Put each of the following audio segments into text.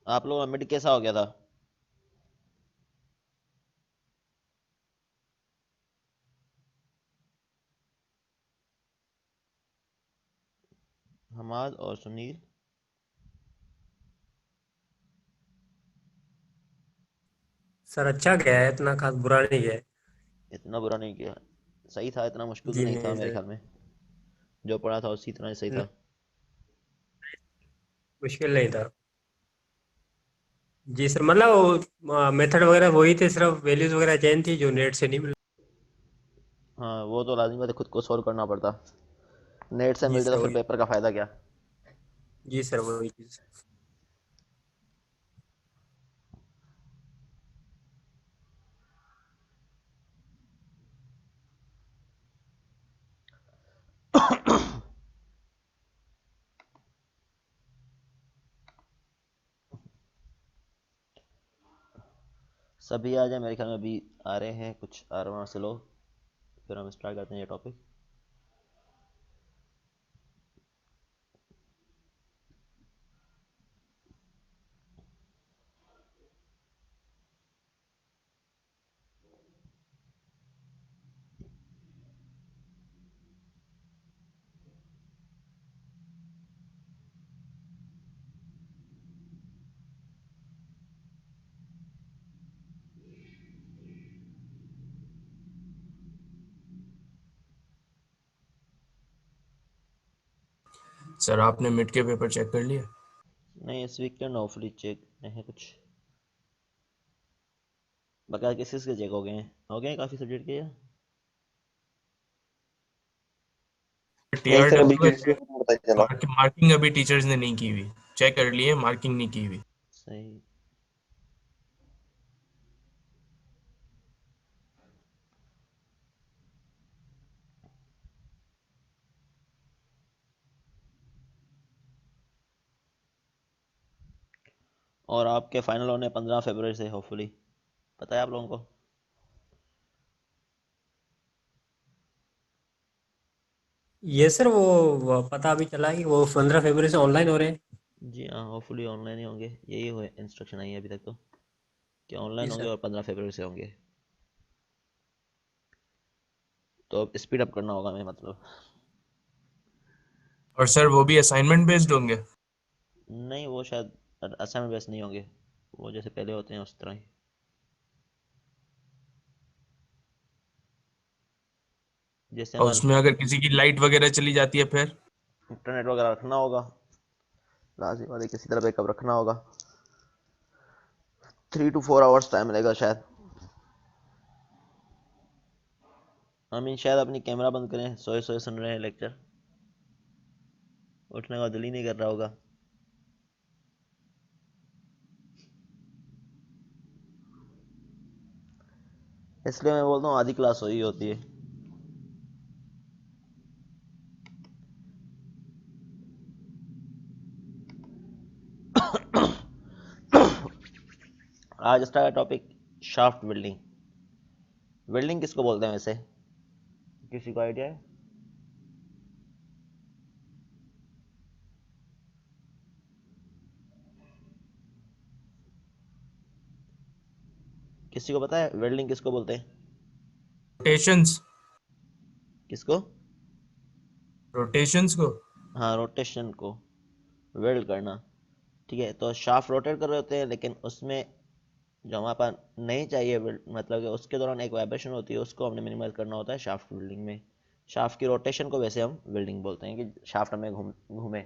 आप लोगों का मिड कैसा हो गया था? हमाद और सुनील। सर अच्छा गया है, इतना खास बुरा नहीं गया है। इतना बुरा नहीं किया। सही था, इतना मुश्किल तो जी नहीं था नहीं मेरे सर। ख्याल में। जो पढ़ा था उसी तरह ही सही न- था। मुश्किल नहीं था। जी सर, मतलब वो मेथड वगैरह वही थे, सिर्फ वैल्यूज वगैरह चेंज थी जो नेट से नहीं मिल। हाँ, वो तो लाजमी बात है, खुद को सॉल्व करना पड़ता। नेट से जी मिल जाए सर तो फिर वही। पेपर का फायदा क्या। जी सर वही चीज। सभी आ जाए, मेरे ख्याल में अभी आ रहे हैं, कुछ आ रहे वहाँ से लोग। फिर हम स्टार्ट करते हैं ये टॉपिक। सर आपने मिड के पेपर चेक कर लिए? नहीं, इस वीकेंड होपफुली चेक नहीं है कुछ। बकाया किस किस के चेक हो गए हैं काफ़ी सब्जेक्ट के या? टी नहीं आर सर, अभी डब्ल्यू किसी को नहीं पता चला। मार्किंग अभी टीचर्स ने नहीं की हुई। चेक कर लिए, मार्किंग नहीं की हुई। सही। और आपके फाइनल होने 15 फरवरी से होपफुली। पता है आप लोगों को? ये सर वो पता अभी चला कि वो 15 फरवरी से ऑनलाइन हो रहे हैं। जी हाँ, होपफुली ऑनलाइन ही होंगे, यही हुए इंस्ट्रक्शन आई है अभी तक तो, कि जी ऑनलाइन होंगे सर। और 15 फरवरी से होंगे। तो अब स्पीड अप करना होगा हमें, मतलब। और सर वो भी असाइनमेंट बेस्ड होंगे? नहीं, वो शायद असाइनमेंट बेस नहीं होंगे। वो जैसे पहले होते हैं उस तरह ही। जैसे और हमारा उसमें अगर किसी की लाइट वगैरह चली जाती है फिर? इंटरनेट वगैरह रखना होगा, लाजिम बात है, किसी तरह बैकअप रखना होगा। 3 to 4 आवर्स टाइम लगेगा शायद। हम शायद अपनी कैमरा बंद करें, सोए सोए सुन रहे हैं लेक्चर। उठने का दिल ही नहीं कर रहा होगा। इसलिए मैं बोलता हूँ आधी क्लास वही होती है। आज इसका टॉपिक शाफ्ट बिल्डिंग। बिल्डिंग किसको बोलते हैं वैसे? किसी को आइडिया है? किसी को पता है वेल्डिंग किसको बोलते हैं? रोटेशंस। किसको? रोटेशंस को। हाँ, रोटेशन को वेल्ड करना। ठीक है, तो शाफ्ट रोटेट कर रहे होते हैं, लेकिन उसमें जो हमारे पास नहीं चाहिए मतलब कि उसके दौरान एक वाइब्रेशन होती है, उसको हमने मिनिमाइज करना होता है शाफ्ट बिल्डिंग में। शाफ्ट की रोटेशन को वैसे हम बिल्डिंग बोलते हैं कि शाफ्ट हमें घूमे।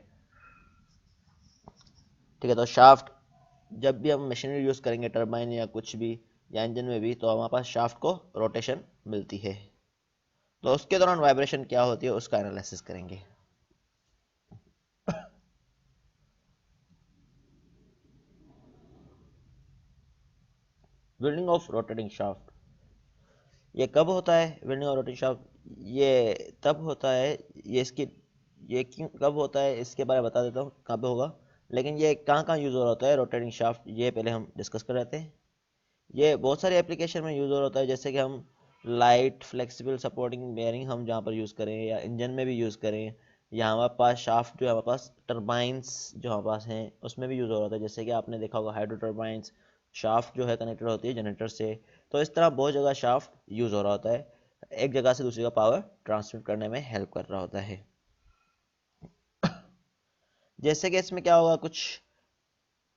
ठीक है, तो शाफ्ट जब भी हम मशीनरी यूज़ करेंगे, टरबाइन या कुछ भी, या इंजन में भी, तो हमारे पास शाफ्ट को रोटेशन मिलती है। तो उसके दौरान वाइब्रेशन क्या होती है उसका एनालिसिस करेंगे। बिल्डिंग ऑफ रोटेटिंग शाफ्ट, ये कब होता है? बिल्डिंग ऑफ रोटेटिंग शाफ्ट ये तब होता है, ये क्यों कब होता है इसके बारे में बता देता हूँ कहाँ पे होगा। लेकिन ये कहाँ कहाँ यूज़ हो रहा होता है रोटेटिंग शाफ्ट, ये पहले हम डिस्कस कर रहे थे। ये बहुत सारे एप्लीकेशन में यूज़ हो रहा होता है, जैसे कि हम लाइट फ्लेक्सिबल सपोर्टिंग बेयरिंग हम जहाँ पर यूज़ करें, या इंजन में भी यूज़ करें, या हमारे पास शाफ्ट जो है हमारे पास टरबाइंस जो हमारे पास हैं उसमें भी यूज़ हो रहा है, जैसे कि आपने देखा होगा हाइड्रो टरबाइंस शाफ्ट जो है कनेक्टेड होती है जनरेटर से। तो इस तरह बहुत जगह शाफ्ट यूज़ हो रहा होता है, एक जगह से दूसरी जगह पावर ट्रांसमिट करने में हेल्प कर रहा होता है। जैसे कि इसमें क्या होगा, कुछ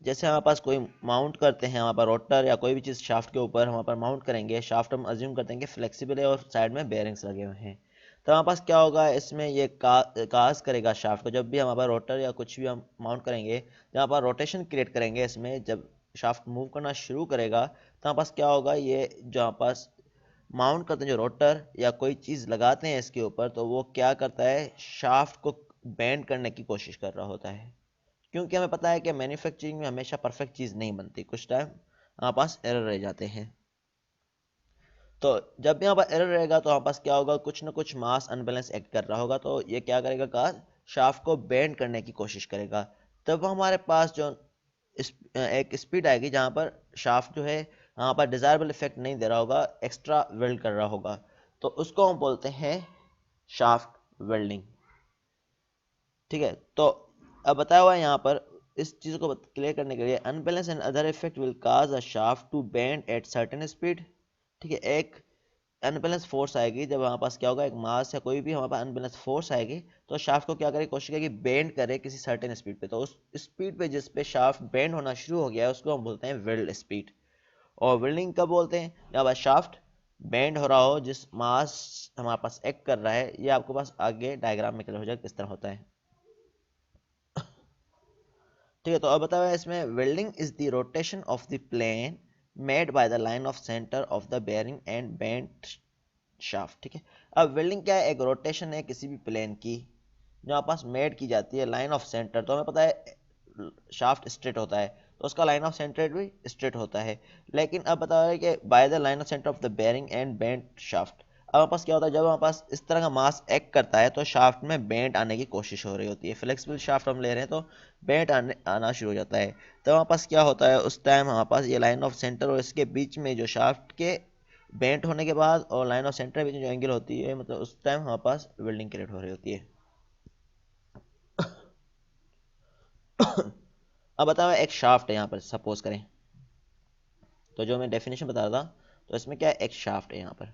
जैसे हमारे पास कोई माउंट करते हैं हमारे पास रोटर या कोई भी चीज़ शाफ्ट के ऊपर हमारे पास माउंट करेंगे, शाफ्ट हम अज्यूम करते हैं कि फ्लेक्सिबल है और साइड में बेयरिंग्स लगे हुए हैं, तो हमारे पास क्या होगा, इसमें ये काज करेगा शाफ्ट को। जब भी हमारे पास रोटर या कुछ भी हम माउंट करेंगे, जब हमारे पास रोटेशन क्रिएट करेंगे इसमें, जब शाफ्ट मूव करना शुरू करेगा तो हमारे पास क्या होगा, ये जो हमारे पास माउंट करते हैं जो रोटर या कोई चीज़ लगाते हैं इसके ऊपर, तो वो क्या करता है, शाफ्ट को बेंड करने की कोशिश कर रहा होता है। क्योंकि हमें पता है कि मैन्युफैक्चरिंग में हमेशा परफेक्ट चीज़ नहीं बनती, कुछ टाइम हमारे पास एरर रह जाते हैं। तो जब भी हमारे पास एरर रहेगा तो हमारे पास क्या होगा, कुछ ना कुछ मास अनबैलेंस एक्ट कर रहा होगा, तो ये क्या करेगा, कार शाफ्ट को बेंड करने की कोशिश करेगा। तब हमारे पास जो एक स्पीड आएगी जहाँ पर शाफ्ट जो है वहाँ पर डिज़ायरेबल इफेक्ट नहीं दे रहा होगा, एक्स्ट्रा वेल्ड कर रहा होगा, तो उसको हम बोलते हैं शाफ्ट वेल्डिंग। ठीक है, तो अब बताया हुआ है यहाँ पर, इस चीज़ को क्लियर करने के लिए, unbalance and other effect will cause a shaft to bend at certain speed. ठीक है, एक अनबैलेंस फोर्स आएगी, जब हमारे पास क्या होगा, एक मास या कोई भी हमारे पास अनबैलेंस फोर्स आएगी, तो शाफ्ट को क्या करे, कोशिश करेगी बेंड करे किसी सर्टेन स्पीड पे, तो उस स्पीड पे जिस पे शाफ्ट बेंड होना शुरू हो गया है उसको हम बोलते हैं वेल्ड स्पीड। और वेल्डिंग कब बोलते हैं, जब शाफ्ट बेंड हो रहा हो, जिस मास हमारे पास एक्ट कर रहा है, ये आपके पास आगे डायग्राम में क्लियर हो जाएगा किस तरह होता है। ठीक है, तो अब बताओ इसमें, welding is the rotation of the plane made by the line of centre of the bearing and bent shaft. ठीक है, अब वेल्डिंग क्या है, एक रोटेशन है किसी भी प्लेन की जो हमारे पास मेड की जाती है लाइन ऑफ सेंटर, तो हमें पता है शाफ्ट स्ट्रेट होता है तो उसका लाइन ऑफ सेंटर भी स्ट्रेट होता है, लेकिन अब बता रहे कि bye the line of centre of the bearing and bent shaft. अब हमारे पास क्या होता है, जब हमारे पास इस तरह का मास एक्ट करता है तो शाफ्ट में बेंट आने की कोशिश हो रही होती है, फ्लेक्सिबल शाफ्ट हम ले रहे हैं तो बेंट आना शुरू हो जाता है। तो हमारे पास क्या होता है, उस टाइम हमारे पास ये लाइन ऑफ सेंटर और इसके बीच में जो शाफ्ट के बेंट होने के बाद और लाइन ऑफ सेंटर के बीच में जो एंगल होती है, मतलब उस टाइम हमारे पास वेल्डिंग क्रिएट हो रही होती है। अब बताओ एक शाफ्ट है यहाँ पर, सपोज करें, तो जो मैं डेफिनेशन बता रहा था, तो इसमें क्या है, एक शाफ्ट है यहाँ पर,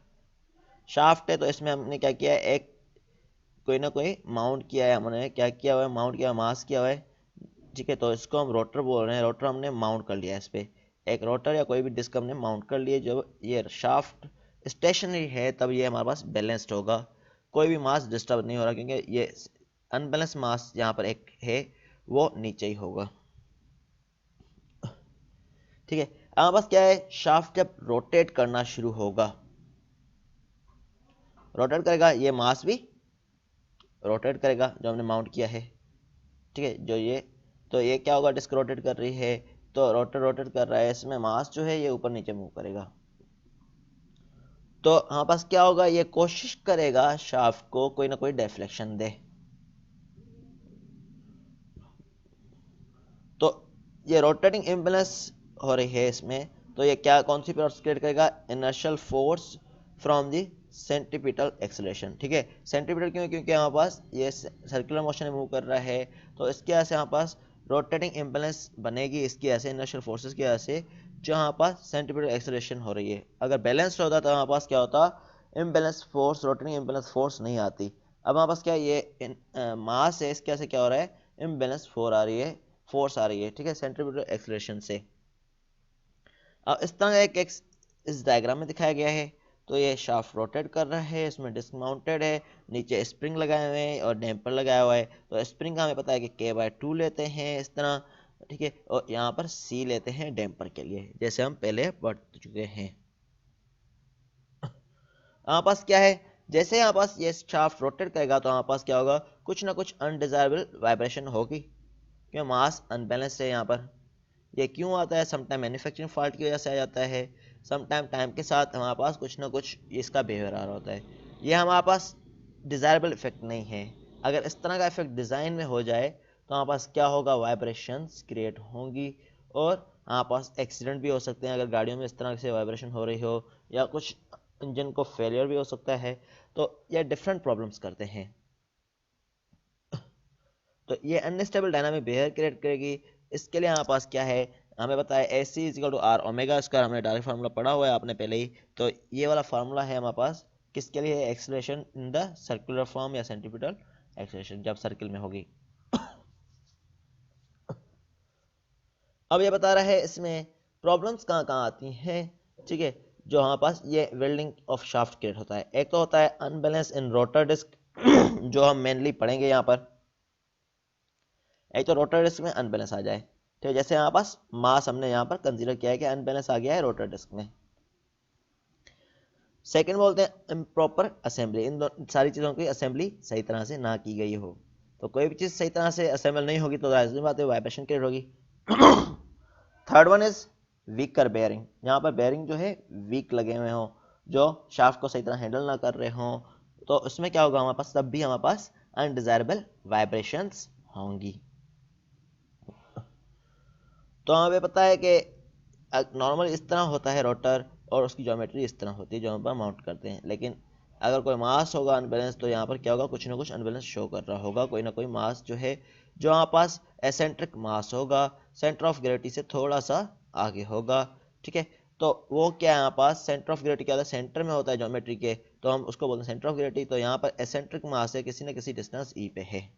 शाफ्ट है तो इसमें हमने क्या किया है, एक कोई ना कोई माउंट किया है, हमने क्या किया हुआ है, माउंट किया, मास किया हुआ है। ठीक है, तो इसको हम रोटर बोल रहे हैं, रोटर हमने माउंट कर लिया है इस पर, एक रोटर या कोई भी डिस्क हमने माउंट कर लिए। जब ये शाफ्ट स्टेशनरी है तब ये हमारे पास बैलेंस्ड होगा, कोई भी मास डिस्टर्ब नहीं हो रहा, क्योंकि ये अनबैलेंस मास यहाँ पर एक है वो नीचे ही होगा। ठीक है, हमारे पास क्या है, शाफ्ट जब रोटेट करना शुरू होगा, रोटेट करेगा, ये मास भी रोटेट करेगा जो हमने माउंट किया है। ठीक है, जो ये, तो ये क्या होगा, डिस्क रोटेट कर रही है तो रोटर रोटेट कर रहा है, इसमें मास जो है ये ऊपर नीचे मूव करेगा, तो हमारे पास क्या होगा, ये कोशिश करेगा शाफ्ट को कोई ना कोई डेफ्लेक्शन दे, तो ये रोटेटिंग इम्बैलेंस हो रही है इसमें, तो ये क्या, कौन सी फोर्स क्रिएट करेगा, inertial force from the centripetal acceleration. ठीक है, सेंट्रीपिटल क्यों, क्योंकि हमारे पास ये सर्कुलर मोशन में मूव कर रहा है, तो इसके वजह से हमारे पास रोटेटिंग इम्बैलेंस बनेगी इसकी वजह से, इनर्शियल फोर्सेस की वजह से, जो हमारे पास सेंट्रीपिटल एक्सेलरेशन हो रही है। अगर बैलेंस्ड होता तो हमारे पास क्या होता, imbalance force, rotating imbalance force नहीं आती। अब हमारे पास क्या, ये मास है, इसके वजह से क्या हो रहा है, इम्बैलेंस फोर्स आ रही है। ठीक है, सेंट्रीपिटल एक्सेलरेशन से। अब इस तरह एक इस डायग्राम में दिखाया गया है, तो ये शाफ्ट रोटेट कर रहा है, इसमें डिस्क माउंटेड है, नीचे स्प्रिंग लगाए हुए हैं और डैम्पर लगाया हुआ है, तो स्प्रिंग का हमें पता है कि K/2 लेते हैं इस तरह। ठीक है, और यहाँ पर C लेते हैं डैम्पर के लिए, जैसे हम पहले पढ़ चुके हैं। हमारे पास क्या है, जैसे यहाँ पास ये शाफ्ट रोटेट करेगा तो हमारे पास क्या होगा, कुछ ना कुछ अनडिजायरेबल वाइब्रेशन होगी, क्योंकि मास अनबैलेंस्ड है यहाँ पर। ये क्यों आता है, समटाइम मैन्युफैक्चरिंग फॉल्ट की वजह से आ जाता है, समटाइम टाइम के साथ हमारे पास कुछ ना कुछ इसका बिहेवियर आ रहा होता है, ये हमारे पास डिज़ायरेबल इफेक्ट नहीं है। अगर इस तरह का इफेक्ट डिज़ाइन में हो जाए तो हमारे पास क्या होगा, वाइब्रेशंस क्रिएट होंगी और हमारे पास एक्सीडेंट भी हो सकते हैं, अगर गाड़ियों में इस तरह से वाइब्रेशन हो रही हो, या कुछ इंजन को फेलियर भी हो सकता है, तो ये डिफरेंट प्रॉब्लम्स करते हैं। तो ये अनस्टेबल डायनामिक बिहेवियर क्रिएट करेगी। इसके लिए हमारे पास क्या है, हमें पता है AC equal to R omega square, हमने डायरेक्ट फार्मूला पढ़ा हुआ है आपने पहले ही। तो ये वाला फार्मूला है हमारे पास किसके लिए, acceleration in the circular form या सेंट्रीपिटल एक्सेलरेशन जब सर्किल में होगी। अब ये बता रहा है इसमें प्रॉब्लम्स कहाँ कहाँ आती हैं, ठीक है, जो हमारे पास ये वेल्डिंग ऑफ शाफ्ट क्रिएट होता है। एक तो होता है अनबैलेंस इन रोटर डिस्क जो हम मेनली पढ़ेंगे यहाँ पर। एक तो रोटर डिस्क में अनबैलेंस आ जाए, ठीक है, जैसे यहाँ पास मास हमने यहाँ पर कंसीडर किया है कि अनबैलेंस आ गया है रोटर डिस्क में। सेकंड बोलते हैं इम्प्रॉपर असेंबली, इन सारी चीज़ों की असेंबली सही तरह से ना की गई हो। तो कोई भी चीज़ सही तरह से असेंबल नहीं होगी तो जाहिर सी बात है वाइब्रेशन क्रिएट होगी। Third one is weaker bearing, यहाँ पर बेयरिंग जो है वीक लगे हुए हों, जो शाफ्ट को सही तरह हैंडल ना कर रहे हों, तो उसमें क्या होगा हमारे पास, तब भी हमारे पास अनडिजायरेबल वाइब्रेशंस होंगी। तो हमें पता है कि नॉर्मल इस तरह होता है रोटर और उसकी ज्योमेट्री इस तरह होती है जो हम पर माउंट करते हैं, लेकिन अगर कोई मास होगा अनबैलेंस तो यहाँ पर क्या होगा, कुछ ना कुछ अनबैलेंस शो कर रहा होगा, कोई ना कोई मास जो है जो हमारे पास एसेंट्रिक मास होगा, सेंटर ऑफ ग्रेविटी से थोड़ा सा आगे होगा, ठीक है। तो वो क्या है, हमारे पास सेंटर ऑफ ग्रेविटी क्या होता है, सेंटर में होता है ज्योमेट्री के, तो हम उसको बोलते हैं सेंटर ऑफ ग्रेविटी। तो यहाँ पर एसेंट्रिक मास है किसी न किसी डिस्टेंस ई पे है।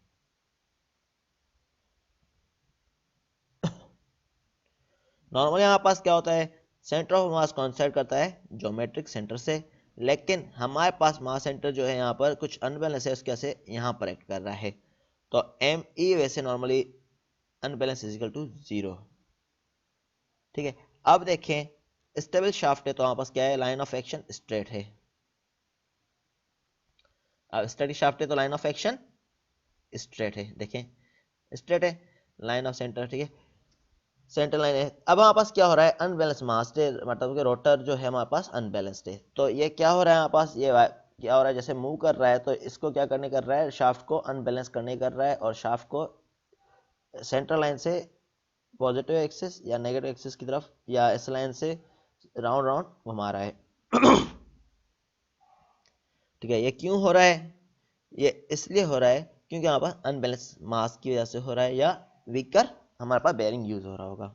नॉर्मली हमारे पास क्या होता है, सेंटर ऑफ मास कॉन्सेप्ट करता है ज्योमेट्रिक सेंटर से, लेकिन हमारे पास मास सेंटर जो है यहाँ पर कुछ अनबैलेंस है, उसके वजह से यहाँ पर एक्ट कर रहा है। तो एम ई वैसे normally unbalance is equal to 0, ठीक है। अब देखें स्टेबल शाफ्ट है तो हमारे पास क्या है, लाइन ऑफ एक्शन स्ट्रेट है। अब स्टडी शाफ्ट है तो लाइन ऑफ एक्शन स्ट्रेट है, देखें स्ट्रेट है, लाइन ऑफ सेंटर, ठीक है, सेंटर लाइन है। अब हमारे पास क्या हो रहा है, अनबैलेंस मास है, मतलब कि रोटर जो है हमारे पास अनबैलेंस्ड है। तो ये क्या हो रहा है हमारे पास, ये क्या हो रहा है, जैसे मूव कर रहा है तो इसको क्या करने कर रहा है, शाफ्ट को अनबैलेंस करने कर रहा है और शाफ्ट को सेंटर लाइन से पॉजिटिव एक्सिस या नेगेटिव एक्सिस की तरफ या इस लाइन से राउंड राउंड घुमा रहा है। ठीक है, ये क्यों हो रहा है, ये इसलिए हो रहा है क्योंकि यहाँ पर अनबैलेंस मास की वजह से हो रहा है या वीकर हमारे पास बेयरिंग यूज हो रहा होगा।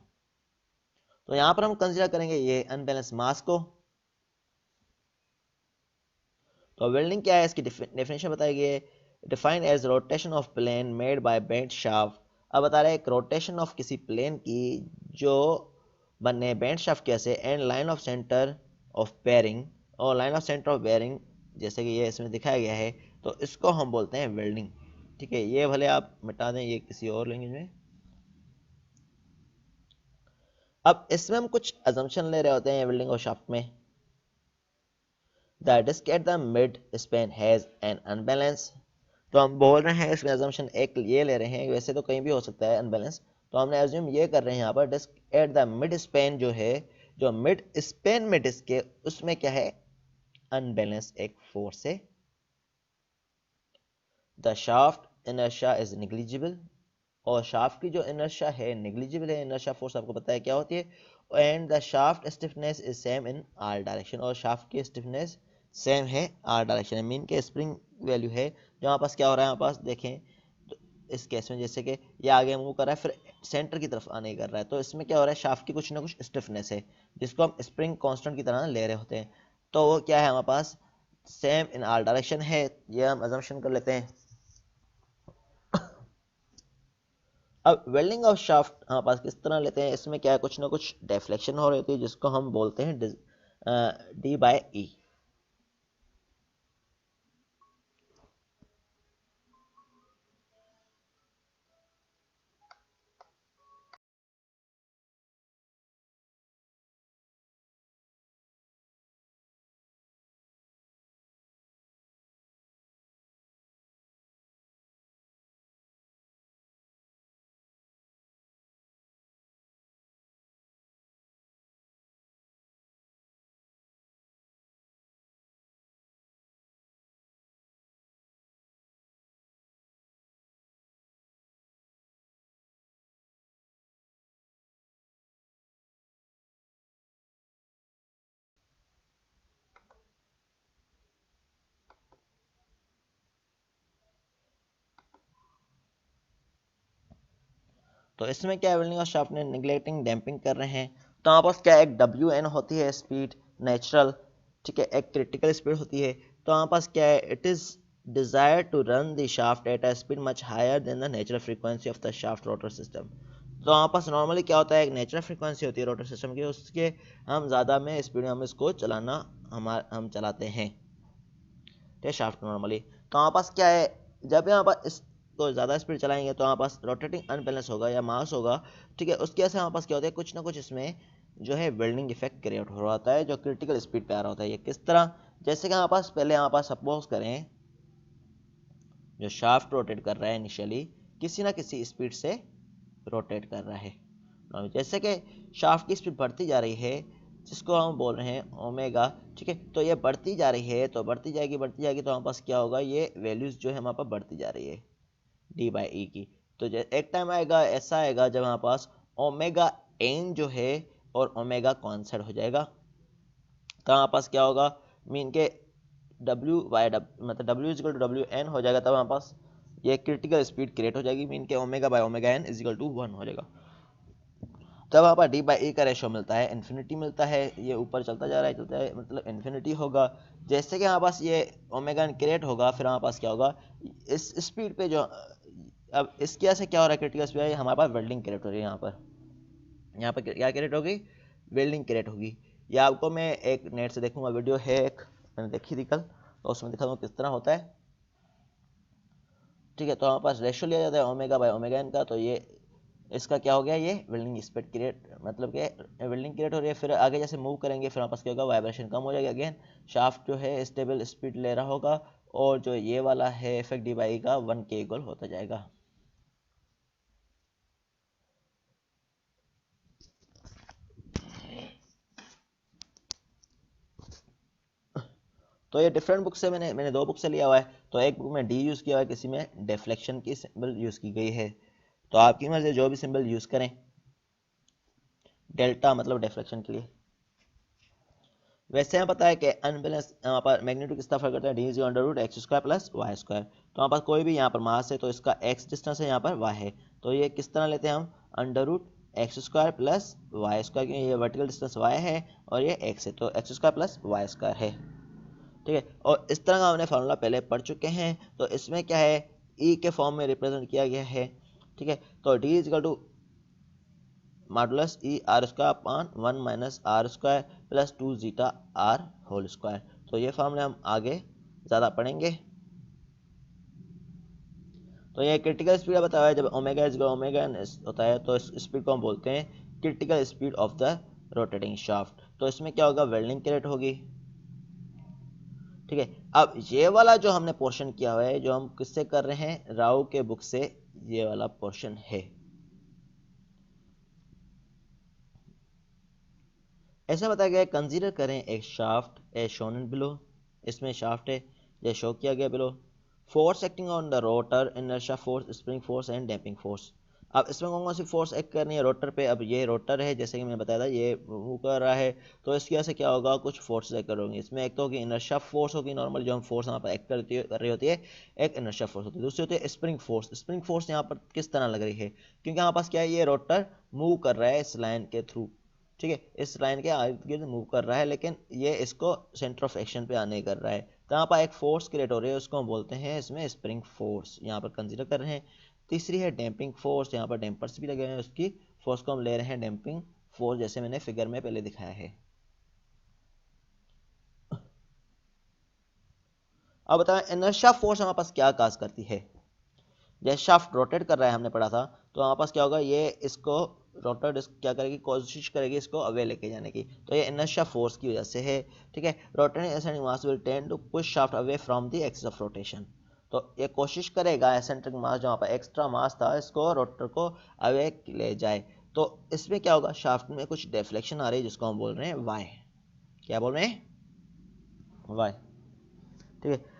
तो यहाँ पर हम कंसीडर करेंगे ये अनबैलेंस मास को। तो वेल्डिंग क्या है, इसकी डेफिनेशन बताई गई है, defined as rotation of plane made by bent shaft. अब बता रहे हैं एक रोटेशन ऑफ किसी प्लेन की जो बनने बेंट शाफ्ट कैसे, and line of centre of bearing, और line of centre of bearing जैसे कि ये इसमें दिखाया गया है, तो इसको हम बोलते हैं वेल्डिंग, ठीक है। ये भले आप मिटा दें ये किसी और लैंग्वेज में। अब इसमें हम कुछ अजम्पशन ले रहे होते हैं वेल्डिंग और शाफ्ट में। The disk at the mid span has an unbalance, तो हम बोल रहे हैं इसमें assumption एक ये ले रहे हैं, वैसे तो कहीं भी हो सकता है अनबैलेंस, तो हमने assume ये कर रहे हैं यहाँ पर disc at the mid span जो है, जो मिड स्पेन में डिस्क है उसमें क्या है, अनबैलेंस एक फोर्स है। The shaft inertia is negligible, और शाफ्ट की जो इनर्शिया है नेग्लिजिबल है, इनर्शिया फोर्स आपको पता है क्या होती है। And the shaft stiffness is same in are direction, और शाफ्ट की स्टिफनेस सेम है आर डायरेक्शन, मीन के स्प्रिंग वैल्यू है जो हमारे पास क्या हो रहा है, हमारे पास देखें तो इस केस में जैसे कि ये आगे मूव कर रहा है फिर सेंटर की तरफ आने कर रहा है, तो इसमें क्या हो रहा है, शाफ्ट की कुछ ना कुछ स्टिफनेस है जिसको हम स्प्रिंग कांस्टेंट की तरह ले रहे होते हैं। तो वो क्या है हमारे पास, सेम इन आर डायरेक्शन है, ये हम अजम्पशन कर लेते हैं। अब वेल्डिंग ऑफ शाफ्ट हमारे पास किस तरह लेते हैं, इसमें क्या है, कुछ ना कुछ डेफ्लेक्शन हो रही होती है जिसको हम बोलते हैं डी बाई ई। तो इसमें क्या है, वेल्डिंग और शाफ्ट ने निगलेक्टिंग डैम्पिंग कर रहे हैं। तो यहाँ पास क्या है, एक WN होती है स्पीड नेचुरल, ठीक है, एक क्रिटिकल स्पीड होती है। तो यहाँ पास क्या है, it is desire to run the shaft at a speed much higher than the natural frequency of the shaft rotor system. तो यहाँ पास नॉर्मली क्या होता है, एक नेचुरल फ्रीक्वेंसी होती है रोटर सिस्टम की, उसके हम ज़्यादा में स्पीड में हम इसको चलाना हम चलाते हैं, ठीक है, शाफ्ट नॉर्मली। तो यहाँ पास क्या है, जब यहाँ पर इसको ज़्यादा स्पीड चलाएंगे तो यहाँ पास रोटेटिंग अनबैलेंस होगा या मास होगा, ठीक है। उसकी वजह से यहाँ पास क्या होता है, कुछ ना कुछ इसमें जो है वेल्डिंग इफेक्ट क्रिएट हो रहा होता है, जो क्रिटिकल स्पीड पे आ रहा होता है। ये किस तरह, जैसे कि यहाँ पास पहले यहाँ पास सपोज करें जो शाफ्ट रोटेट कर रहा है इनिशियली किसी ना किसी स्पीड से रोटेट कर रहा है, जैसे कि शाफ्ट की स्पीड बढ़ती जा रही है जिसको हम बोल रहे हैं ओमेगा, ठीक है। तो ये बढ़ती जा रही है, तो बढ़ती जाएगी तो हमारे पास क्या होगा, ये वैल्यूज जो है हमारे पास बढ़ती जा रही है d/e की। तो एक टाइम आएगा, ऐसा आएगा जब हमारे पास ओमेगा n जो है और ओमेगा कॉन्स्टेंट हो जाएगा। तो हमारे पास क्या होगा, मीन के मतलब W=WN हो जाएगा, तब हमारे पास ये क्रिटिकल स्पीड क्रिएट हो जाएगी, मीन के ω/ωn = 1 हो जाएगा। तब हमारे पास d/e का रेशो मिलता है, इन्फिनिटी मिलता है, ये ऊपर चलता जा रहा है मतलब इन्फिनिटी होगा। जैसे कि हमारे पास ये ओमेगा क्रिएट होगा, फिर हमारे पास क्या होगा, इस स्पीड पे जो अब इसकी वजह से क्या हो रहा है, क्रिटिकल स्पीड है, हमारे पास वेल्डिंग क्रिएट हो रही है। यहाँ पर क्या क्रिएट होगी, वेल्डिंग क्रिएट होगी। या आपको मैं एक नेट से देखूंगा, वीडियो है एक मैंने देखी थी कल, तो उसमें दिखा दूँ किस तरह होता है, ठीक है। तो हमारे पास रेशो लिया जाता है ω/ωn का, तो ये इसका क्या हो गया, ये वेल्डिंग स्पीड क्रिएट मतलब कि वेल्डिंग क्रिएट हो रही है। फिर आगे जैसे मूव करेंगे फिर हमारे पास क्या होगा, वाइब्रेशन कम हो जाएगा, अगेन शाफ्ट जो है स्टेबल स्पीड ले रहा होगा, और जो ये वाला है इफेक्ट d/e का 1 के इक्वल होता जाएगा। तो ये डिफरेंट बुक से मैंने 2 बुक से लिया हुआ है। तो एक बुक में d यूज़ किया हुआ है, किसी में डिफ्लेक्शन की सिंबल यूज़ की गई है। तो आपकी मर्जी जो भी सिंबल यूज़ करें, डेल्टा मतलब डिफ्लेक्शन के लिए। वैसे हमें पता है कि अनबैलेंस यहाँ पर मैग्नीट्यूड किस तरह फर्क करता है, d=√x² + y²। तो यहाँ पर कोई भी यहाँ पर मास है तो इसका x डिस्टेंस है, यहाँ पर y है, तो ये किस तरह लेते हैं हम, √x² + y², क्योंकि ये वर्टिकल डिस्टेंस y है और ये x है, तो x² + y² है, ठीक है। और इस तरह का हमने फार्मूला पहले पढ़ चुके हैं। तो इसमें क्या है, e के फॉर्म में रिप्रेजेंट किया गया है, ठीक है। तो d = modulus e r² / 1 - r² + 2 zeta r²। तो ये फार्मूले हम आगे ज़्यादा पढ़ेंगे। तो ये क्रिटिकल स्पीड बताया है, जब ω=ωn होता है तो इस स्पीड को हम बोलते हैं critical speed of the rotating shaft. तो इसमें क्या होगा, वेल्डिंग क्रिएट होगी, ठीक है। अब ये वाला जो हमने पोर्शन किया हुआ है, जो हम किससे कर रहे हैं, राव के बुक से ये वाला पोर्शन है। ऐसा बताया गया है, कंसीडर करें एक shaft as shown in below, इसमें शाफ्ट है जो शो किया गया below, force acting on the rotor, inertia force, spring force and damping force. अब इसमें कौन सी फोर्स एक्ट करनी है रोटर पे, अब ये रोटर है जैसे कि मैंने बताया था ये मूव कर रहा है, तो इसकी वजह से क्या होगा, कुछ फोर्स एक्ट करोगे। इसमें एक तो होगी इनर्शिया फोर्स होगी, नॉर्मल जो हम फोर्स यहाँ पर एक्ट कर रही होती है, एक इनर्शिया फोर्स होती है, दूसरी होती है स्प्रिंग फोर्स। स्प्रिंग फोर्स यहाँ पर किस तरह लग रही है, क्योंकि हमारे पास क्या है, ये रोटर मूव कर रहा है इस लाइन के थ्रू, ठीक है, इस लाइन के इर्द गिर्द मूव कर रहा है, लेकिन ये इसको सेंटर ऑफ एक्शन पे आने कर रहा है। तो यहाँ पर एक फोर्स क्रिएट हो रही है, उसको हम बोलते हैं इसमें स्प्रिंग फोर्स, यहाँ पर कंसीडर कर रहे हैं। तीसरी है डैम्पिंग फोर्स, यहाँ पर डैम्पर्स भी लगे हुए हैं, उसकी फोर्स को हम ले रहे हैं डैम्पिंग फोर्स, जैसे मैंने फिगर में पहले दिखाया है। अब बताएं इनर्शिया फोर्स हमारे पास क्या काज करती है, जैसे शाफ्ट रोटेट कर रहा है हमने पढ़ा था, तो हमारे पास क्या होगा, ये इसको रोटर क्या करेगी, कोशिश करेगी इसको अवे लेके जाने की, तो ये इनर्शिया फोर्स की वजह से है, ठीक है। Rotating eccentric mass will tend to push shaft away from the axis of rotation. तो ये कोशिश करेगा एसेंट्रिक मास जहाँ पर एक्स्ट्रा मास था इसको रोटर को अवे ले जाए। तो इसमें क्या होगा, शाफ्ट में कुछ डिफ्लेक्शन आ रही है जिसको हम बोल रहे हैं वाई, क्या बोल रहे हैं, वाई, ठीक है।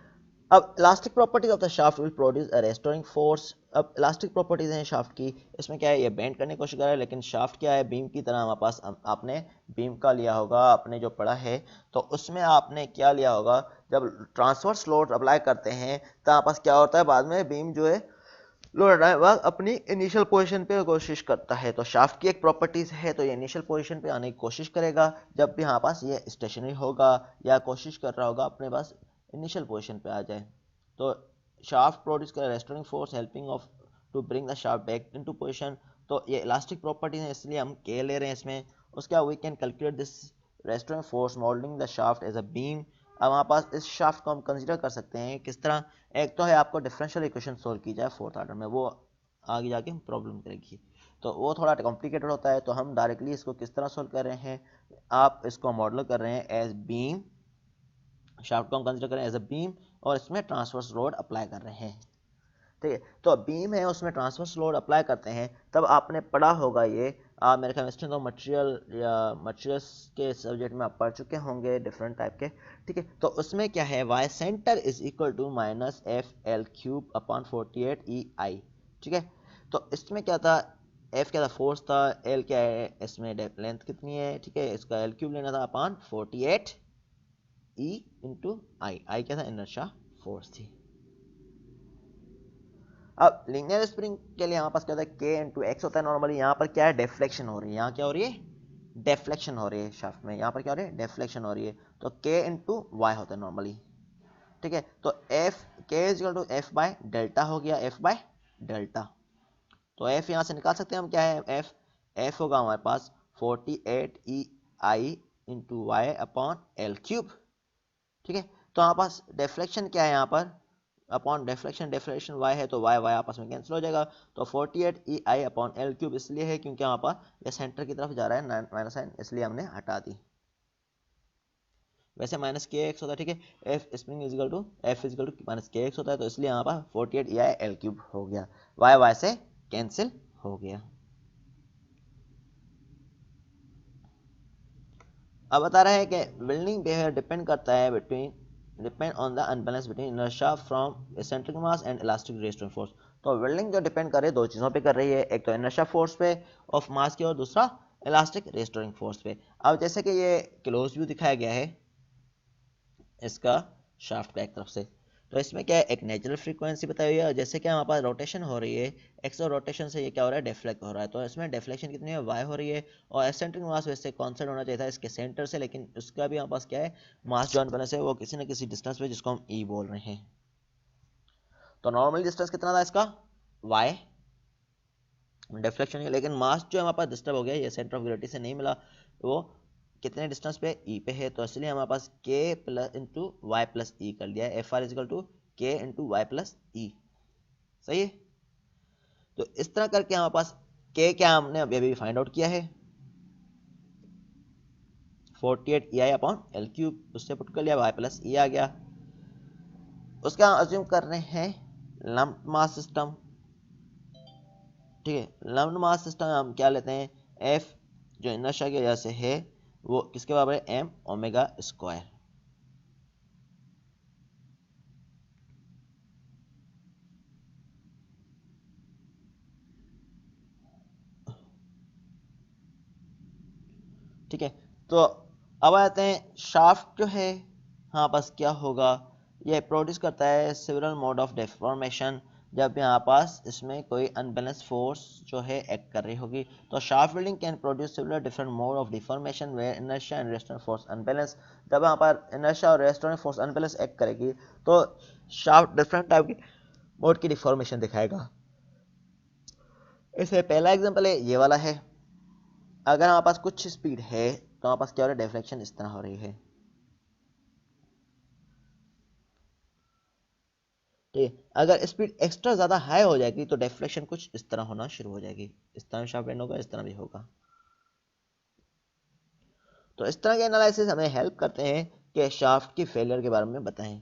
अब elastic properties of the shaft will produce a restoring force. अब इलास्टिक प्रॉपर्टीज हैं शाफ्ट की, इसमें क्या है, ये बेंड करने की कोशिश कर रहा है, लेकिन शाफ्ट क्या है, बीम की तरह हमारे पास, आपने बीम का लिया होगा, आपने जो पढ़ा है तो उसमें आपने क्या लिया होगा, जब ट्रांसवर्स लोड अप्लाई करते हैं तो हमारे पास क्या होता है, बाद में बीम जो है लोअर हटाए वह अपनी इनिशियल पोजीशन पे कोशिश करता है। तो शाफ्ट की एक प्रॉपर्टीज है, तो ये इनिशियल पोजीशन पे आने की कोशिश करेगा जब भी हमारे पास ये स्टेशनरी होगा या कोशिश कर रहा होगा अपने पास इनिशियल पोजीशन पे आ जाए। तो शाफ्ट प्रोड्यूस कर restoring force helping of to bring the shaft back into position. तो ये इलास्टिक प्रॉपर्टी है इसलिए हम के ले रहे हैं इसमें। उसके बाद we can calculate this restoring force moulding the shaft as a beam. अब हमारे पास इस शाफ्ट को हम कंसीडर कर सकते हैं किस तरह। एक तो है आपको डिफरेंशियल इक्वेशन सोल्व की जाए फोर्थ ऑर्डर में, वो आगे जाके प्रॉब्लम करेगी, तो वो थोड़ा कॉम्प्लिकेटेड होता है। तो हम डायरेक्टली इसको किस तरह सोल्व कर रहे हैं, आप इसको मॉडल कर रहे हैं एज बीम, शाफ्ट को हम कंसीडर करें एज अ बीम और इसमें ट्रांसवर्स लोड अप्लाई कर रहे हैं। ठीक है, तो बीम है उसमें ट्रांसवर्स लोड अप्लाई करते हैं। तब आपने पढ़ा होगा ये, मेरे ख्याल में स्ट्रेंथ ऑफ मटेरियल या मटेरियल्स के सब्जेक्ट में आप पढ़ चुके होंगे डिफरेंट टाइप के। ठीक है, तो उसमें क्या है, Y centre is equal to minus F L cube upon 48 E I. ठीक है, तो इसमें क्या था, एफ क्या था, फोर्स था, एल क्या है, इसमें लेंथ कितनी है। ठीक है, इसका एल क्यूब लेना था अपॉन 48 ई इंटू आई, आई क्या था, इनर्शिया फोर्स थी। अब लीनियर स्प्रिंग के लिए हमारे पास क्या होता है, के इंटू एक्स होता है नॉर्मली। यहाँ पर क्या है, डेफ्लेक्शन हो रही है, यहाँ क्या हो रही है, डेफ्लेक्शन हो रही है शाफ्ट में, यहाँ पर क्या हो रही है, डेफ्लेक्शन हो रही है। तो के इंटू वाई होता है नॉर्मली। ठीक है, तो F K is equal to F by delta हो गया, एफ बाय डेल्टा। तो एफ यहाँ से निकाल सकते हैं हम, क्या है एफ, एफ होगा हमारे पास 48 E I into Y upon L cube. ठीक है, तो हमारे पास डेफ्लेक्शन क्या है यहाँ पर, अपॉन डेफ्लेक्शन, डेफ्लेक्शन y है तो y y आपस में कैंसिल हो जाएगा। तो 48 ई आई अपॉन एल क्यूब इसलिए है क्योंकि यहाँ पर ये सेंटर की तरफ जा रहा है माइनस साइन, इसलिए हमने हटा दी। वैसे माइनस के एक्स होता है। ठीक है, F spring equal to F equal to minus K X होता है, तो इसलिए यहाँ पर 48 ई आई एल क्यूब हो गया, y y से कैंसिल हो गया। अब बता रहा है कि बिल्डिंग बिहेवियर डिपेंड करता है depend on the unbalance between inertia from eccentric mass and elastic resistance force. तो वेल्डिंग जो डिपेंड कर रही है दो चीज़ों पे कर रही है, एक तो इनर्शिया फोर्स पे ऑफ मास की और दूसरा इलास्टिक रेजिस्टेंस फोर्स पे। अब जैसे कि ये क्लोज व्यू दिखाया गया है इसका शाफ्ट का एक तरफ से, तो इसमें क्या है, एक नेचुरल फ्रीक्वेंसी बताई हुई है। जैसे कि हमारे पास रोटेशन हो रही है, एक्स और रोटेशन से ये क्या हो रहा है, डेफ्लेक्ट हो रहा है। तो इसमें डेफ्लेक्शन कितनी है, वाई हो रही है। और एसेंट्रिक मास वैसे कॉन्स्टेंट होना चाहिए था इसके सेंटर से, लेकिन उसका भी हमारे पास क्या है, मास जो अनबैलेंस है वो किसी न किसी डिस्टेंस पे, जिसको हम ई बोल रहे हैं। तो नॉर्मल डिस्टेंस कितना था इसका, वाई डेफ्लेक्शन है, लेकिन मास जो हमारे पास डिस्टर्ब हो गया, ये सेंटर ऑफ ग्रेविटी से नहीं मिला, वो कितने डिस्टेंस पे, ई पे है। तो इसलिए हमारे पास के प्लस इंटू वाई प्लस ई कर लिया है, एफ आर इजिकल टू के इंटू वाई प्लस ई। सही है, तो इस तरह करके हमारे पास के क्या हमने अभी अभी फाइंड आउट किया है, 48 ई आई अपॉन एल क्यूब, उससे पुट कर लिया, वाई प्लस ई आ गया। उसका हम अज्यूम कर रहे हैं लंप्ड मास सिस्टम। ठीक है, लंप्ड मास सिस्टम हम क्या लेते हैं, एफ जो इनर्शिया की वजह से है वो किसके बराबर है, एम ओमेगा स्क्वायर। ठीक है, तो अब आते हैं शाफ्ट जो है हाँ बस क्या होगा, ये प्रोड्यूस करता है सिविल मोड ऑफ डेफॉर्मेशन जब यहाँ पास इसमें कोई अनबैलेंस फोर्स जो है एक्ट कर रही होगी। तो shaft building can produce similar different mode of deformation where inertia and resistance force unbalance. जब यहाँ पर इनर्शिया और रेजिस्टेंस फोर्स अनबैलेंस एक्ट करेगी तो शाफ्ट डिफरेंट टाइप की मोड की डिफॉर्मेशन दिखाएगा। इसमें पहला एग्जांपल है ये वाला है, अगर हमारे पास कुछ स्पीड है तो हमारे पास क्या हो रहा है, डिफ्लेक्शन इस तरह हो रही है। ठीक है, अगर स्पीड एक्स्ट्रा ज़्यादा हाई हो जाएगी तो डिफ्लेक्शन कुछ इस तरह होना शुरू हो जाएगी, इस तरह शार्प एंड होगा, इस तरह भी होगा। तो इस तरह के एनालिसिस हमें हेल्प करते हैं कि शाफ्ट की फेलियर के बारे में बताएं।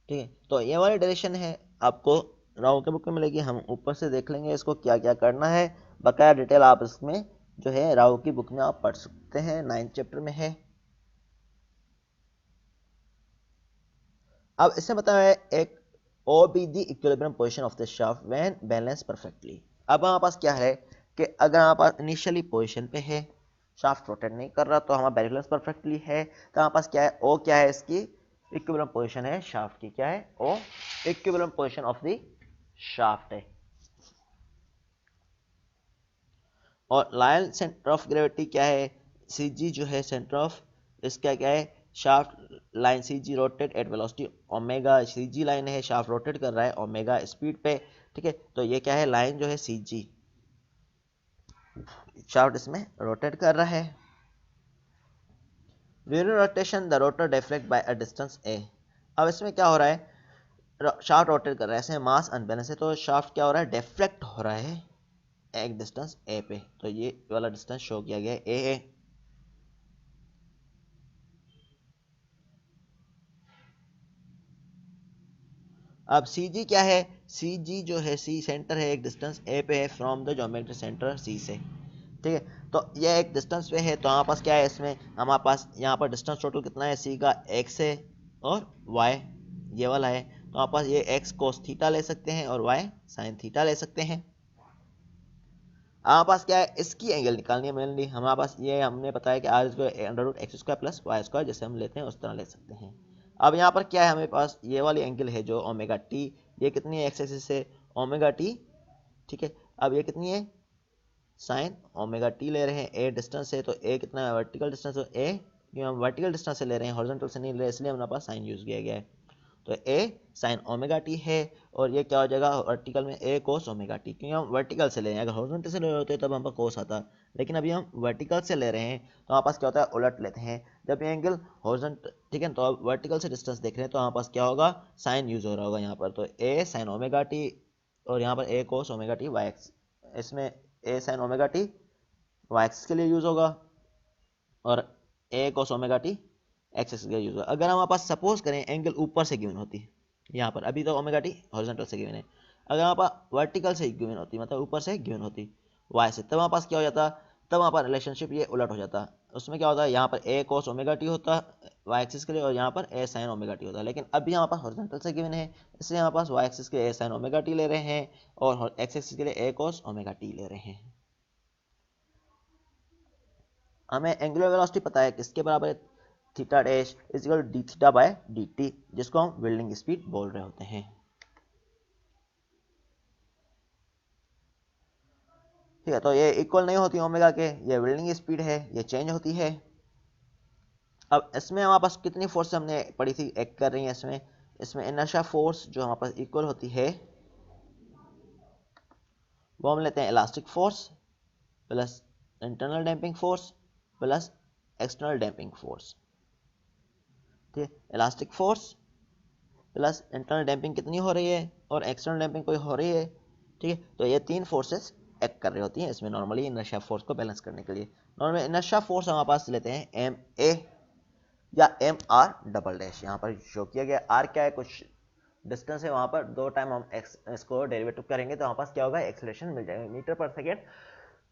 ठीक है, तो ये वाली डायरेक्शन है आपको राव के बुक में मिलेगी, हम ऊपर से देख लेंगे इसको क्या क्या करना है, बकाया डिटेल आप इसमें जो है राव की बुक में आप पढ़ सकते हैं, 9th चैप्टर में है। अब इसमें बताया है एक O B the equilibrium position of the shaft when balance perfectly. अब हमारे पास क्या है कि अगर हमारे पास इनिशियली पोजीशन पे है, शाफ्ट रोटेट नहीं कर रहा, तो हमारा बैलेंस परफेक्टली है, तो हमारे पास क्या है, ओ क्या है इसकी इक्विलिब्रियम पोजीशन है शाफ्ट की, क्या है ओ, equilibrium position of the shaft है। और लाइन सेंटर ऑफ ग्रेविटी क्या है, सी जी जो है सेंटर ऑफ इसका क्या है, shaft line C G rotate at velocity omega, C G line है, शाफ्ट रोटेट कर रहा है ओमेगा स्पीड पे, ठीक है। तो ये क्या है, लाइन जो है सी जी, शाफ्ट इसमें रोटेट कर रहा है। During rotation the rotor deflect by a distance A. अब इसमें क्या हो रहा है, शाफ्ट रोटेट कर रहा है, इसमें मास अनबैलेंस है, तो शाफ्ट क्या हो रहा है, डिफ्लेक्ट हो रहा है एक डिस्टेंस ए पे। तो ये वाला डिस्टेंस शो किया गया है ए है। अब सी जी क्या है, सी जी जो है, सी सेंटर है, एक डिस्टेंस ए पे है from the geometric centre C से, ठीक है। तो ये एक डिस्टेंस पे है, तो हमारे पास क्या है, इसमें हमारे पास यहाँ पर डिस्टेंस टोटल कितना है, सी का एक्स है और वाई ये वाला है। तो हमारे पास ये एक्स कोस थीटा ले सकते हैं और वाई साइन थीटा ले सकते हैं। हमारे पास क्या है, इसकी एंगल निकालनी है मेनली। हमारे पास ये हमने बताया कि R square under root X square plus Y square, जैसे हम लेते हैं उस तरह ले सकते हैं। अब यहाँ पर क्या है, हमारे पास ये वाली एंगल है जो ओमेगा टी, ये कितनी है एक्स एक्सिस से ओमेगा टी, ठीक है। अब ये कितनी है, साइन ओमेगा टी ले रहे हैं, ए डिस्टेंस है तो ए कितना है, वर्टिकल डिस्टेंस, तो ए क्योंकि हम वर्टिकल डिस्टेंस से ले रहे हैं, हॉरिजॉन्टल से नहीं ले रहे, इसलिए हमारे पास साइन यूज किया गया है। तो ए साइन ओमेगा टी है, और ये क्या हो जाएगा वर्टिकल में, ए कोस ओमेगा टी, क्योंकि हम वर्टिकल से ले रहे हैं। अगर हॉरिजॉन्टल से ले रहे होते तब हम कोस आता, लेकिन अभी हम वर्टिकल से ले रहे हैं तो हमारे पास क्या होता है, उलट लेते हैं। जब ये एंगल हॉरिजॉन्टल, ठीक है, तो अब वर्टिकल से डिस्टेंस देख रहे हैं तो हमारे पास क्या होगा, साइन यूज हो रहा होगा यहाँ पर। तो ए साइन ओमेगा टी और यहाँ पर A cos omega T Y X, इसमें A sine omega T Y axis के लिए यूज होगा और A cos omega T X axis के लिए यूज होगा। अगर हमारे पास सपोज करें एंगल ऊपर से गिवन होती यहाँ पर, अभी तो ओमेगा टी हॉरिजॉन्टल से गिवन है, अगर हमारे पास वर्टिकल से गिवन होती, मतलब ऊपर से गिवन होती वाई से, तब हमारे पास क्या हो जाता, तब हमारे पास रिलेशनशिप ये उलट हो जाता। उसमें क्या होता है, यहाँ पर ए कोस ओमेगा टी होता वाई एक्सिस के लिए और यहाँ पर ए साइन ओमेगा टी होता। लेकिन अभी हमारे पास हॉरिजॉन्टल से गिवन है, इसलिए हमारे पास वाई एक्सिस के लिए ए साइन ओमेगा टी ले रहे हैं और एक्स एक्सिस के लिए ए कोस ओमेगा टी ले रहे हैं। हमें एंगुलर वेलोसिटी पता है किसके बराबर है, theta dash is equal D theta by D T, जिसको हम बिल्डिंग स्पीड बोल रहे होते हैं, ठीक है। तो ये इक्वल नहीं होती ओमेगा के, ये बिल्डिंग स्पीड है, ये चेंज होती है। अब इसमें हमारे पास कितनी फोर्स हमने पढ़ी थी एक्ट कर रही है, इसमें इसमें इनर्शिया फोर्स जो हमारे पास इक्वल होती है वो हम लेते हैं elastic force plus internal damping force plus external damping force, ठीक है। Elastic force plus internal damping कितनी हो रही है और एक्सटर्नल डैम्पिंग कोई हो रही है, ठीक है। तो ये तीन फोर्सेस एक्ट कर रही होती हैं इसमें नॉर्मली इनर्शिया फोर्स को बैलेंस करने के लिए। नॉर्मली इनर्शिया फोर्स हमारे पास लेते हैं एम ए या एम आर डबल डैश, यहाँ पर शो किया गया। आर क्या है, कुछ डिस्टेंस है, वहाँ पर दो टाइम हम इसको डेरिवेटिव करेंगे तो हमारे पास क्या होगा, एक्सेलरेशन मिल जाएगा मीटर पर सेकेंड,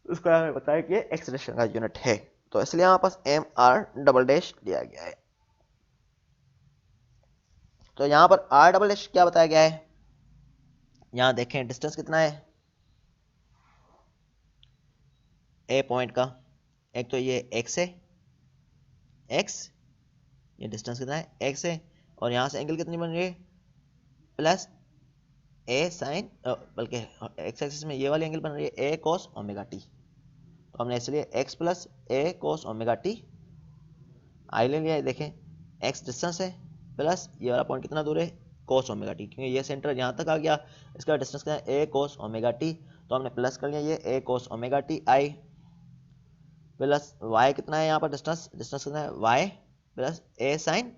उसको हमें बताया कि एक्सेलरेशन का यूनिट है, तो इसलिए हमारे पास एम आर डबल डैश दिया गया है। तो यहाँ पर आर डबल डैश क्या बताया गया है, यहाँ देखें डिस्टेंस कितना है ए पॉइंट का, एक तो ये एक्स है, एक्स ये डिस्टेंस कितना है एक्स है, और यहाँ से एंगल कितनी बन रही है प्लस ए साइन, बल्कि एक्स एक्सिस में ये वाली एंगल बन रही है ए कोस ओमेगा टी, तो हमने इसलिए एक्स प्लस ए कोस ओमेगा टी आई ले लिया है। देखें एक्स डिस्टेंस है प्लस ये वाला पॉइंट कितना दूर है कोस ओमेगा टी, क्योंकि ये सेंटर यहाँ तक आ गया, इसका डिस्टेंस कितना है ए कोस ओमेगा टी, तो हमने प्लस कर लिया ये A cos omega T I plus Y कितना है यहाँ पर डिस्टेंस, डिस्टेंस कितना है Y plus A sine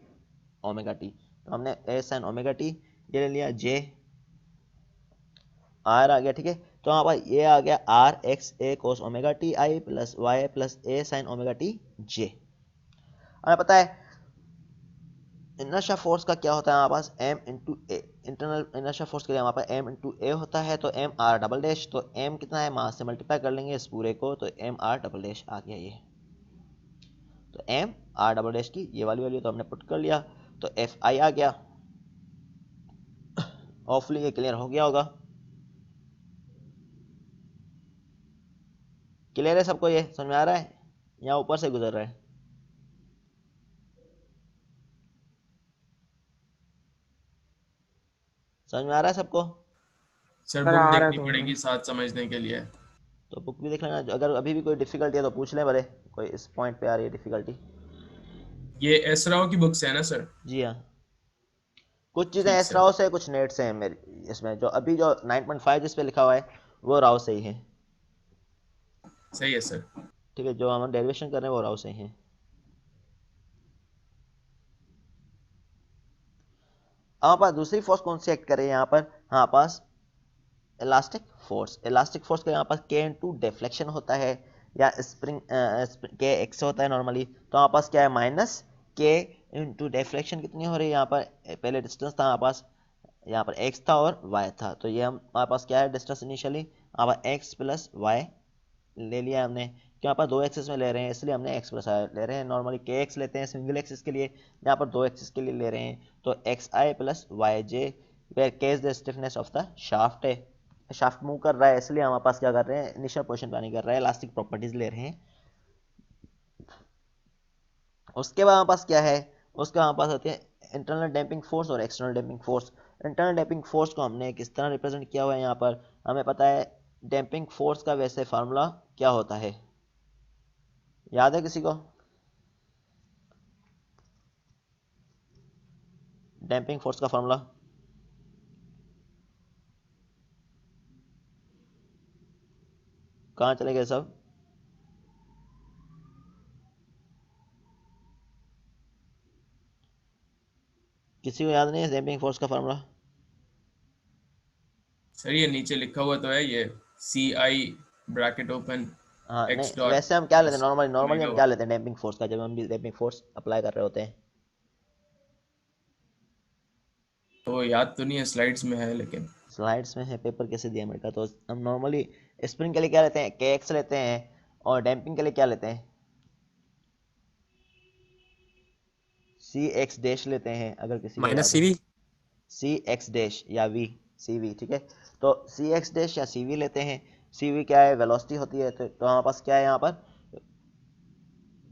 omega T, तो हमने ए साइन ओमेगा टी ये ले लिया, जे आर आ गया, ठीक है। तो यहाँ पर ये आ गया R X A cos omega T I plus Y plus A sine omega T J. हमें पता है इनर्शिया फोर्स का क्या होता है हमारे पास एम इंटू ए, इंटरनल इनर्शिया फोर्स के लिए हमारे पास एम इंटू ए होता है, तो एम आर डबल डैश, तो एम कितना है मास से मल्टीप्लाई कर लेंगे इस पूरे को, तो एम आर डबल डैश आ गया ये, तो एम आर डबल डैश की ये वाली वैल्यू तो हमने पुट कर लिया, तो एफ आई आ गया। होपफुली ये क्लियर हो गया होगा, क्लियर है सबको, ये समझ में आ रहा है या ऊपर से गुजर रहा है। समझ में आ रहा है सबको? सर सर बुक आ रहा है देखनी थोड़ा। पड़ेगी साथ समझने के लिए। तो बुक भी देख लेना, अगर अभी भी कोई डिफिकल्टी है तो पूछ ले भले, कोई इस पॉइंट पे आ रही है डिफिकल्टी। ये एस राव की बुक्स है ना सर? जी हाँ, कुछ चीज़ें ठीक एस सर। राव से, कुछ नेट से हैं मेरी इसमें। जो अभी जो 9.5 जिस पे लिखा हुआ है वो राव से ही है। सही है सर। ठीक है, जो हम डेरिवेशन कर रहे हैं वो राव से ही है। हमारे पास दूसरी फोर्स कौन सी एक्ट कर रही है यहाँ पर? हमारे पास इलास्टिक फोर्स। इलास्टिक फोर्स का यहाँ पर के इंटू डिफ्लेक्शन होता है, या स्प्रिंग के एक्स होता है नॉर्मली। तो हमारे पास क्या है? माइनस के इंटू डिफ्लेक्शन कितनी हो रही है यहाँ पर? पहले डिस्टेंस था हमारे पास, यहाँ पर x था और y था, तो ये हम हमारे पास क्या है डिस्टेंस इनिशियली? हमारे पास x प्लस वाई ले लिया हमने, क्यों यहाँ पर दो एक्सिस में ले रहे हैं इसलिए हमने x प्लस आई ले रहे हैं। नॉर्मली के एक्स लेते हैं सिंगल एक्सिस के लिए, यहाँ पर दो एक्सिस के लिए ले रहे हैं, तो X I plus Y J, where K is the stiffness of the shaft है। शाफ्ट मूव कर रहा है इसलिए हमारे पास क्या कर रहे हैं? इनिशियल पोजिशन प्लानिंग कर रहे हैं, इलास्टिक प्रॉपर्टीज ले रहे हैं। उसके बाद हमारे पास क्या है? उसका हमारे पास होते हैं इंटरनल डैम्पिंग फोर्स और external damping force. Internal damping force को हमने किस तरह रिप्रेजेंट किया हुआ है? यहाँ पर हमें पता है डैम्पिंग फोर्स का वैसे फार्मूला क्या होता है, याद है किसी को? डैम्पिंग फोर्स का फार्मूला कहाँ चले गए सब? किसी को याद नहीं है डैम्पिंग फोर्स का फार्मूला? सर ये नीचे लिखा हुआ तो है, ये सी आई ब्रैकेट ओपन हाँ एक्स नहीं, डॉट वैसे हम क्या लेते हैं प्लस नॉर्मली? नॉर्मली हम ओमेगा। क्या लेते हैं डैम्पिंग फोर्स का, जब हम भी डैम्पिंग फोर्स अप्लाई कर रहे होते हैं? तो याद तो नहीं है, स्लाइड्स में है लेकिन। स्लाइड्स में है, पेपर कैसे दिया मेरे का? तो हम नॉर्मली स्प्रिंग के लिए क्या लेते हैं? के एक्स लेते हैं, और डैम्पिंग के लिए क्या लेते हैं? सी एक्स डैश लेते हैं, अगर किसी को माइनस याद सी है। भी। सी एक्स डैश या वी, सी वी, ठीक है। तो सी एक्स डैश या सी वी लेते हैं। सी वी क्या है? वेलोसिटी होती है। तो हमारे पास क्या है यहाँ पर?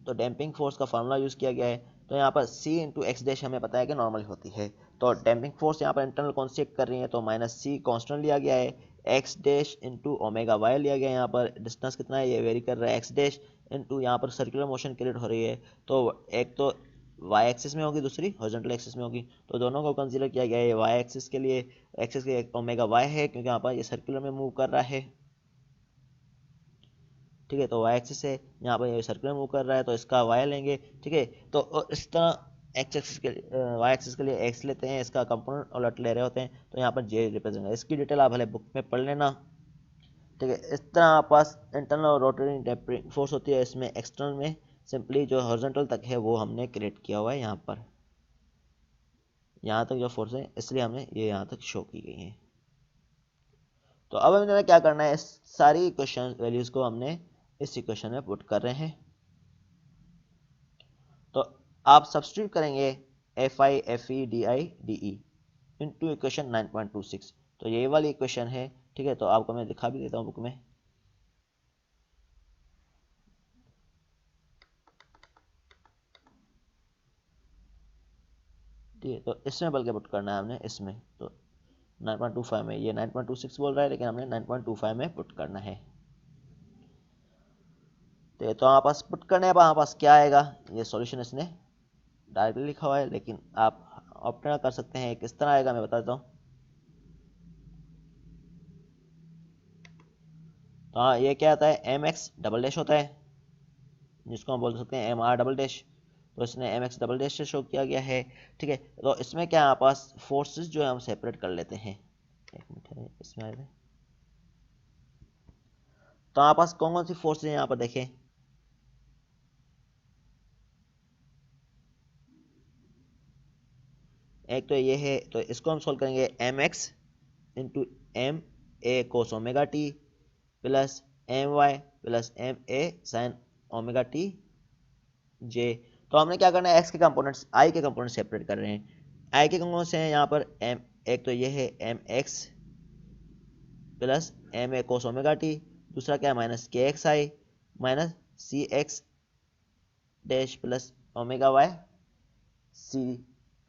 तो डैम्पिंग फोर्स का फार्मूला यूज़ किया गया है। तो यहाँ पर सी इंटू एक्स डैश हमें पता है कि नॉर्मल होती है। तो डैम्पिंग फोर्स यहाँ पर इंटरनल कौन सी कर रही है? तो माइनस सी कॉन्स्टेंट लिया गया है, X dash into omega Y लिया गया है। यहाँ पर डिस्टेंस कितना है ये वेरी कर रहा है, एक्स डैश इंटू यहाँ पर सर्कुलर मोशन क्रिएट हो रही है, तो एक तो वाई एक्सिस में होगी, दूसरी हॉरिजॉन्टल एक्सिस में होगी। तो दोनों को कंसीडर किया गया है। वाई एक्सिस के लिए एक्सिस के ओमेगा वाई है, क्योंकि यहाँ पर ये सर्कुलर में मूव कर रहा है, ठीक है। तो वाई एक्सिस है, यहाँ पर ये सर्कुलर मूव कर रहा है तो इसका वाई लेंगे, ठीक है। तो इस तरह एक्स एक्सिस के वाई एक्सिस के लिए एक्स लेते हैं, इसका कंपोनेंट उलट ले रहे होते हैं, तो यहाँ पर जे रिप्रेजेंट है। इसकी डिटेल आप भले बुक में पढ़ लेना, ठीक है। इस तरह आपके पास इंटरनल और रोटेटिंग डैम्पिंग फोर्स होती है। इसमें एक्सटर्नल में सिंपली जो हॉरिजॉन्टल तक है वो हमने क्रिएट किया हुआ है यहाँ पर, यहाँ तक जो फोर्स है इसलिए हमने ये यहाँ तक शो की गई है। तो अब हमें क्या करना है? इस सारी इक्वेशन वैल्यूज को हमने इस इक्वेशन में पुट कर रहे हैं। तो आप सब्स्टिट्यूट करेंगे F I F E D I D E into equation 9.26। तो ये वाली इक्वेशन है, ठीक है। तो आपको मैं दिखा भी देता हूँ बुक में। ठीक है, तो इसमें बल्कि पुट करना है हमने इसमें। तो 9.25 में, ये 9.26 बोल रहा है लेकिन हमने 9.25 में पुट करना है। तो हमारे पास पुट करने के बाद हमारे पास क्या आएगा? ये सॉल्यूशन इसने डायरेक्टली लिखा हुआ है, लेकिन आप ऑप्ट कर सकते हैं। किस तरह आएगा मैं बता देता हूँ। तो हाँ, ये क्या आता है? एम एक्स डबल डैश होता है, जिसको हम बोल सकते हैं एम आर डबल डैश। तो इसने एम एक्स डबल डैश से शो किया गया है, ठीक है। तो इसमें क्या हमारे पास फोर्सेस जो है हम सेपरेट कर लेते हैं। एक मिनट है, इसमें आए थे। तो हमारे पास कौन कौन सी फोर्सेस हैं यहाँ पर देखें। एक तो ये है, तो इसको हम सोल्व करेंगे M X into M A cos omega T plus M Y plus M A sine omega T J. तो हमने क्या करना है? एक्स के कंपोनेंट्स, आई के कंपोनेंट सेपरेट कर रहे हैं। आई के कंपोनेंट्स हैं यहाँ पर एम, एक तो ये है M X plus M A cos omega T, दूसरा क्या है? Minus K X I minus C X dash plus omega Y C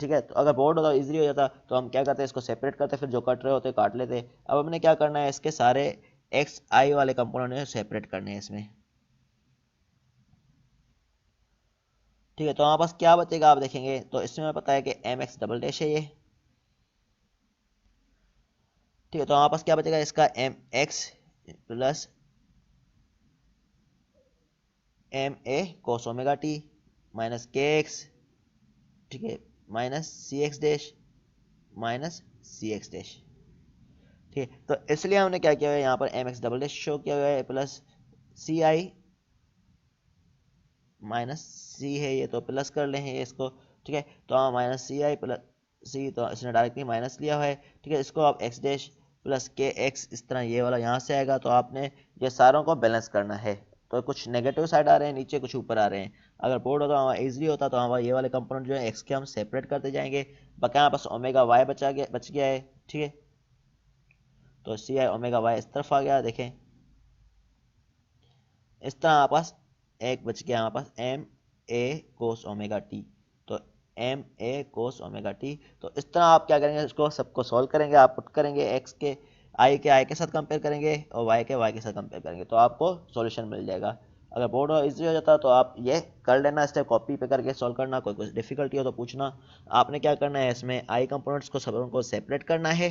ठीक है, तो अगर बोर्ड होता इजीली हो जाता तो हम क्या करते, इसको सेपरेट करते, फिर जो कट रहे होते काट लेते। अब हमने क्या करना है, इसके सारे एक्स आई वाले कंपोनेंट सेपरेट करने हैं इसमें। ठीक है, तो हमारे पास क्या बचेगा आप देखेंगे तो इसमें पता है कि एम एक्स डबल डैश है ये। ठीक है, तो हमारे पास क्या बचेगा, इसका M X plus M A cos omega T minus K X, ठीक है, minus C X dash minus C X dash. ठीक है, तो इसलिए हमने क्या किया है, यहाँ पर M X double dash show किया हुआ है प्लस सी आई माइनस सी है ये, तो प्लस कर लें ये इसको। ठीक है, तो हम माइनस सी आई प्लस सी, तो इसने डायरेक्टली माइनस लिया हुआ है। ठीक है, इसको आप एक्स डैश प्लस के एक्स, इस तरह ये वाला यहाँ से आएगा, तो आपने ये सारों को बैलेंस करना है। तो कुछ नेगेटिव साइड आ रहे हैं नीचे, कुछ ऊपर आ रहे हैं। अगर बोर्ड होता हमारा ईजिली होता तो हमारा ये वाले कंपोनेंट जो है एक्स के हम सेपरेट करते जाएंगे। बाकी हमारे पास ओमेगा वाई बच गया है। ठीक है, तो सी आई ओमेगा वाई इस तरफ आ गया, देखें इस तरह हमारे पास एक बच गया, हमारे पास M A cos omega T. तो M A cos omega T, तो इस तरह आप क्या करेंगे, इसको सबको सॉल्व करेंगे, आप पुट करेंगे एक्स के आई के साथ कंपेयर करेंगे और वाई के साथ कंपेयर करेंगे, तो आपको सॉल्यूशन मिल जाएगा। अगर बोर्ड इजी हो जाता तो आप ये कर लेना, स्टेप कॉपी पे करके सॉल्व करना। कोई कुछ डिफिकल्टी हो तो पूछना। आपने क्या करना है, इसमें आई कंपोनेंट्स को सब उनको सेपरेट करना है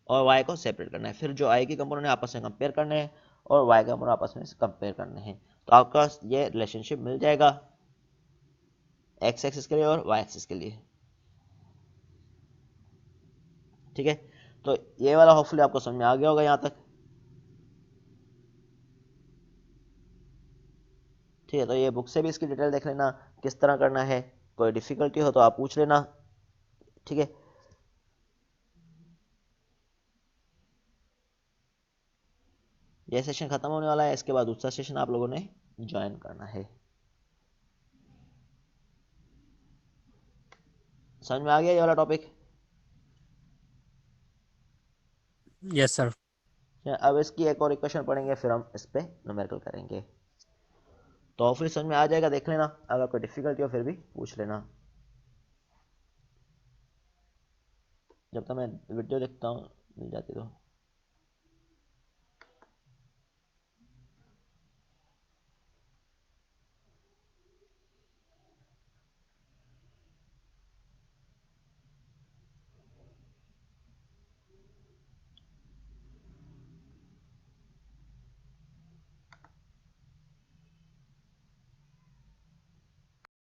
और y को सेपरेट करना है, फिर जो i के कंपोनेंट है आपस में कंपेयर करने हैं और y के कंपोनेंट आपस में कंपेयर करने हैं, तो आपका ये रिलेशनशिप मिल जाएगा x एक्सिस के लिए और y एक्सिस के लिए। ठीक है, तो ये वाला होपफुली आपको समझ में आ गया होगा यहाँ तक। ठीक है, तो ये बुक से भी इसकी डिटेल देख लेना किस तरह करना है, कोई डिफिकल्टी हो तो आप पूछ लेना। ठीक है, ये सेशन खत्म होने वाला है, इसके बाद दूसरा सेशन आप लोगों ने ज्वाइन करना है। समझ में आ गया ये वाला टॉपिक? Yes sir. अब इसकी एक और इक्वेशन पढ़ेंगे, फिर हम इस पे न्यूमेरिकल करेंगे, तो फिर समझ में आ जाएगा, देख लेना। अगर कोई डिफिकल्टी हो फिर भी पूछ लेना। जब तक मैं वीडियो देखता हूँ मिल जाती तो